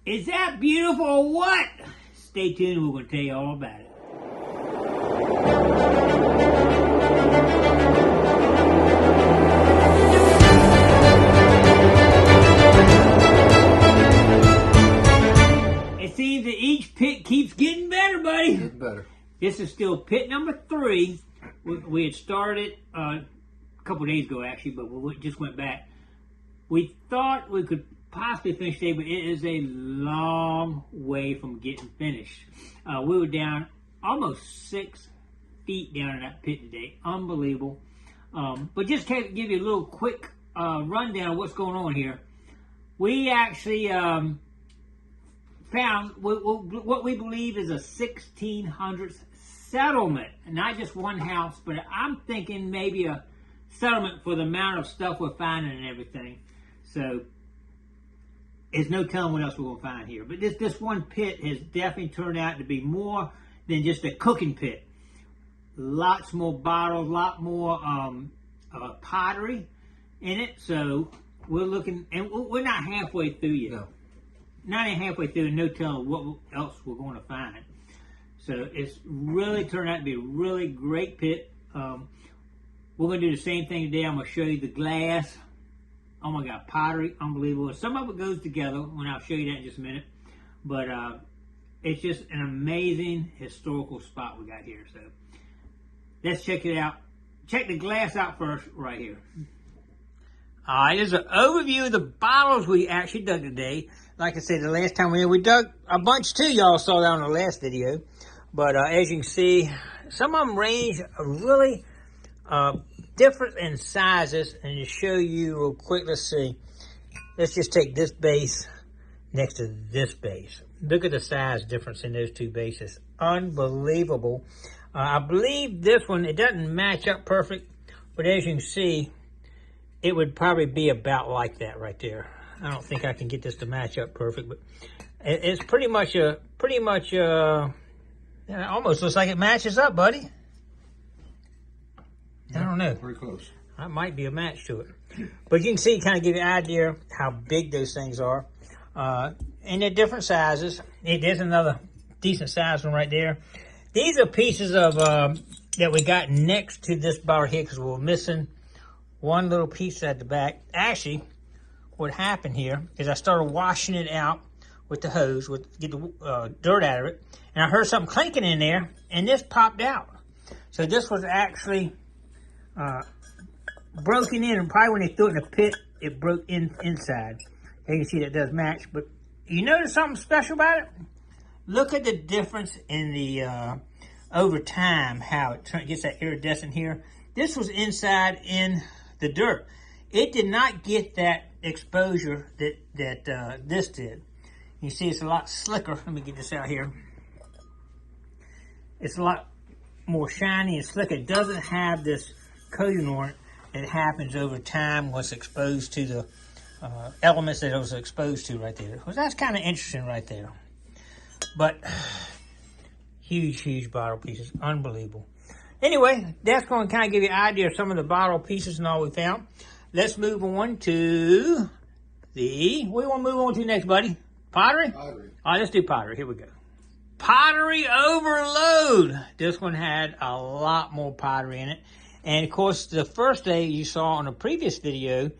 Is that beautiful or what? Stay tuned, we're going to tell you all about it. It seems that each pit keeps getting better, buddy. Getting better. This is still pit number 3. We had started a couple days ago, actually, but we just went back. We thought we could possibly finish today, but it is a long way from getting finished. We were down almost 6 feet down in that pit today. Unbelievable. But just to give you a little quick rundown of what's going on here. We actually found what we believe is a 1600s settlement. Not just one house, but I'm thinking maybe a settlement for the amount of stuff we're finding and everything. So there's no telling what else we're going to find here. But this one pit has definitely turned out to be more than just a cooking pit. Lots more bottles, a lot more pottery in it. So we're looking, and we're not halfway through yet. No. Not even halfway through, and no telling what else we're going to find. So it's really turned out to be a really great pit. We're going to do the same thing today. I'm going to show you the glass. Oh my God, pottery, unbelievable. Some of it goes together, and I'll show you that in just a minute. But it's just an amazing historical spot we got here. So let's check it out. Check the glass out first, right here. All right, here's an overview of the bottles we actually dug today. Like I said, the last time we dug a bunch too. Y'all saw that on the last video. But as you can see, some of them range really different in sizes. And to show you real quick, let's see. Let's just take this base next to this base. Look at the size difference in those two bases. Unbelievable. I believe this one, it doesn't match up perfect. But as you can see, it would probably be about like that right there. I don't think I can get this to match up perfect, but it's pretty much yeah, almost looks like it matches up, buddy. Yeah, I don't know. Very close. That might be a match to it. But you can see, kind of give you an idea how big those things are. And they're different sizes. There's another decent size one right there. These are pieces of that we got next to this bottle here because we're missing one little piece at the back. Actually, what happened here is I started washing it out with the hose, get the dirt out of it, and I heard something clinking in there, and this popped out. So this was actually broken in, and probably when they threw it in the pit, it broke inside. You can see that does match, but you notice something special about it? Look at the difference in the over time, how it gets that iridescent here. This was inside in the dirt. It did not get that exposure that this did. You see it's a lot slicker. Let me get this out here. It's a lot more shiny and slicker. It doesn't have this coating on it that happens over time once exposed to the elements that it was exposed to right there. Well, that's kind of interesting right there. But huge, huge bottle pieces. Unbelievable. Anyway, that's going to kind of give you an idea of some of the bottle pieces and all we found. Let's move on to the... What do you want to move on to next, buddy? Pottery? Pottery. All right, let's do pottery. Here we go. Pottery overload. This one had a lot more pottery in it. And, of course, the first day you saw on a previous video,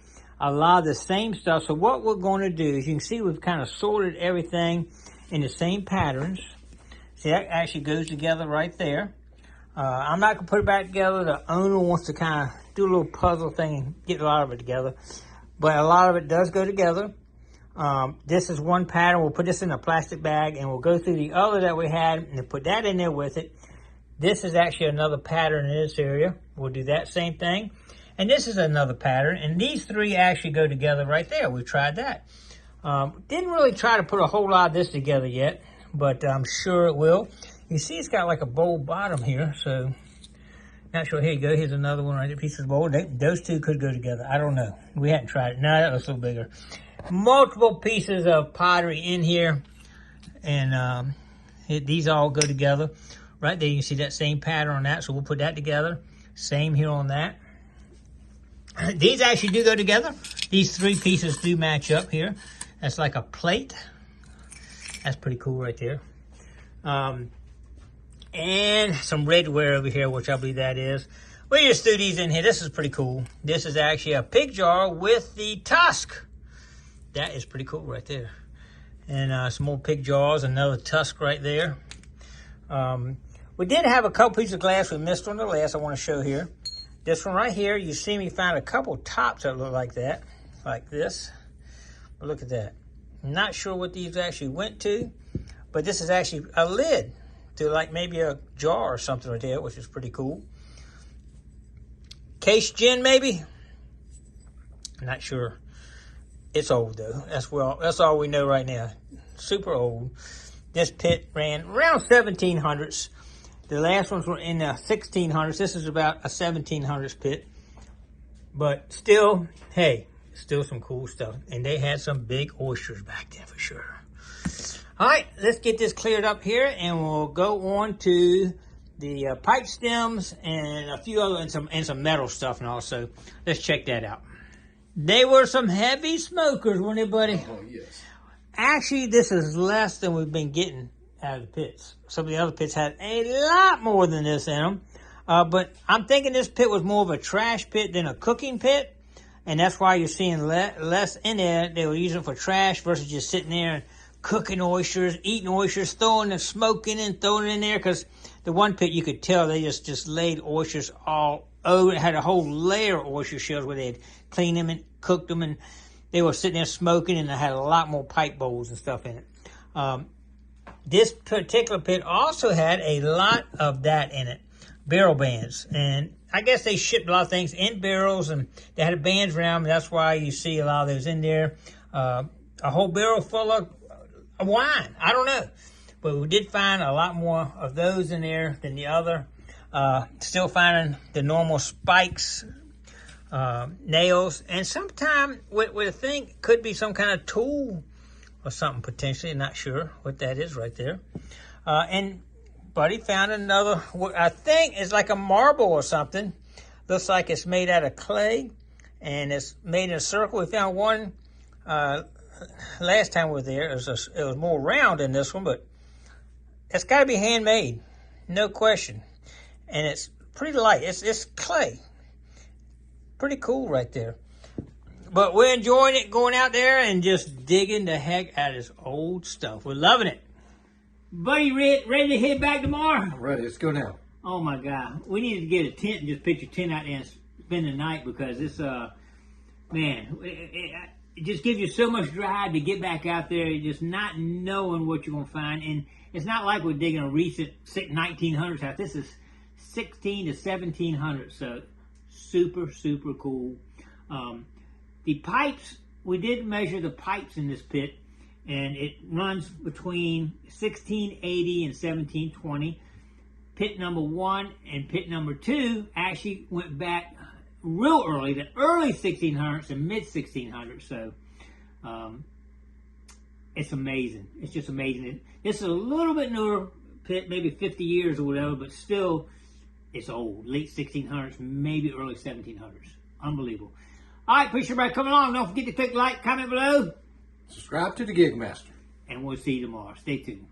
a lot of the same stuff. So what we're going to do is you can see we've kind of sorted everything in the same patterns. See, that actually goes together right there. I'm not going to put it back together. The owner wants to kind of do a little puzzle thing and get a lot of it together. But a lot of it does go together. This is one pattern. We'll put this in a plastic bag and we'll go through the other that we had and put that in there with it. This is actually another pattern in this area. We'll do that same thing. And this is another pattern. And these three actually go together right there. We tried that. Didn't really try to put a whole lot of this together yet, but I'm sure it will. You see it's got like a bowl bottom here, so not sure. Here you go. Here's another one right there, piece of bowl. Those two could go together. I don't know. We hadn't tried it. No, that was a little bigger. Multiple pieces of pottery in here, and these all go together. Right there, you can see that same pattern on that, so we'll put that together. Same here on that. These actually do go together. These three pieces do match up here. That's like a plate. That's pretty cool right there. And some redware over here, which I believe that is. We just threw these in here. This is pretty cool. This is actually a pig jar with the tusk. That is pretty cool right there. And some more pig jars, another tusk right there. We did have a couple pieces of glass we missed on the last I want to show here. This one right here, you see me find a couple tops that look like that, like this. But look at that. I'm not sure what these actually went to, but this is actually a lid to like maybe a jar or something right there, which is pretty cool. Case gin maybe? Not sure. It's old though. That's all we know right now. Super old. This pit ran around 1700s. The last ones were in the 1600s. This is about a 1700s pit. But still, hey, still some cool stuff. And they had some big oysters back then for sure. All right, let's get this cleared up here, and we'll go on to the pipe stems and a few other and some metal stuff and also. Let's check that out. They were some heavy smokers, weren't they, buddy? Oh, yes. Actually, this is less than we've been getting out of the pits. Some of the other pits had a lot more than this in them. But I'm thinking this pit was more of a trash pit than a cooking pit. And that's why you're seeing less in there. They were using it for trash versus just sitting there and cooking oysters, eating oysters, throwing the smoke in and throwing it in there. Because the one pit, you could tell they just laid oysters all over. It had a whole layer of oyster shells where they had cleaned them and cooked them. And they were sitting there smoking, and they had a lot more pipe bowls and stuff in it. This particular pit also had a lot of that in it, barrel bands. And I guess they shipped a lot of things in barrels, and they had bands around. That's why you see a lot of those in there. A whole barrel full of wine. I don't know. But we did find a lot more of those in there than the other. Still finding the normal spikes, nails, and sometimes with a thing, could be some kind of tool or something potentially. Not sure what that is right there. And Buddy found another, what I think is like a marble or something. Looks like it's made out of clay, and it's made in a circle. We found one last time we were there. It was more round than this one, but it's got to be handmade, no question. And it's pretty light. It's clay. Pretty cool right there. But we're enjoying it, going out there and just digging the heck out of this old stuff. We're loving it. Buddy, ready to head back tomorrow? I'm ready. Let's go now. Oh my God. We need to get a tent and just pitch a tent out there and spend the night, because this, man, it just gives you so much drive to get back out there, just not knowing what you're going to find. And it's not like we're digging a recent 1900s house. This is 16 to 1700s. So super, super cool. The pipes, we did measure the pipes in this pit, and it runs between 1680 and 1720. Pit number 1 and pit number 2 actually went back real early, the early 1600s and mid 1600s. So it's amazing. It's just amazing. This is a little bit newer pit, maybe 50 years or whatever, but still it's old. Late 1600s, maybe early 1700s. Unbelievable. All right, appreciate everybody coming along. Don't forget to click like, comment below. Subscribe to the Gigmaster. And we'll see you tomorrow. Stay tuned.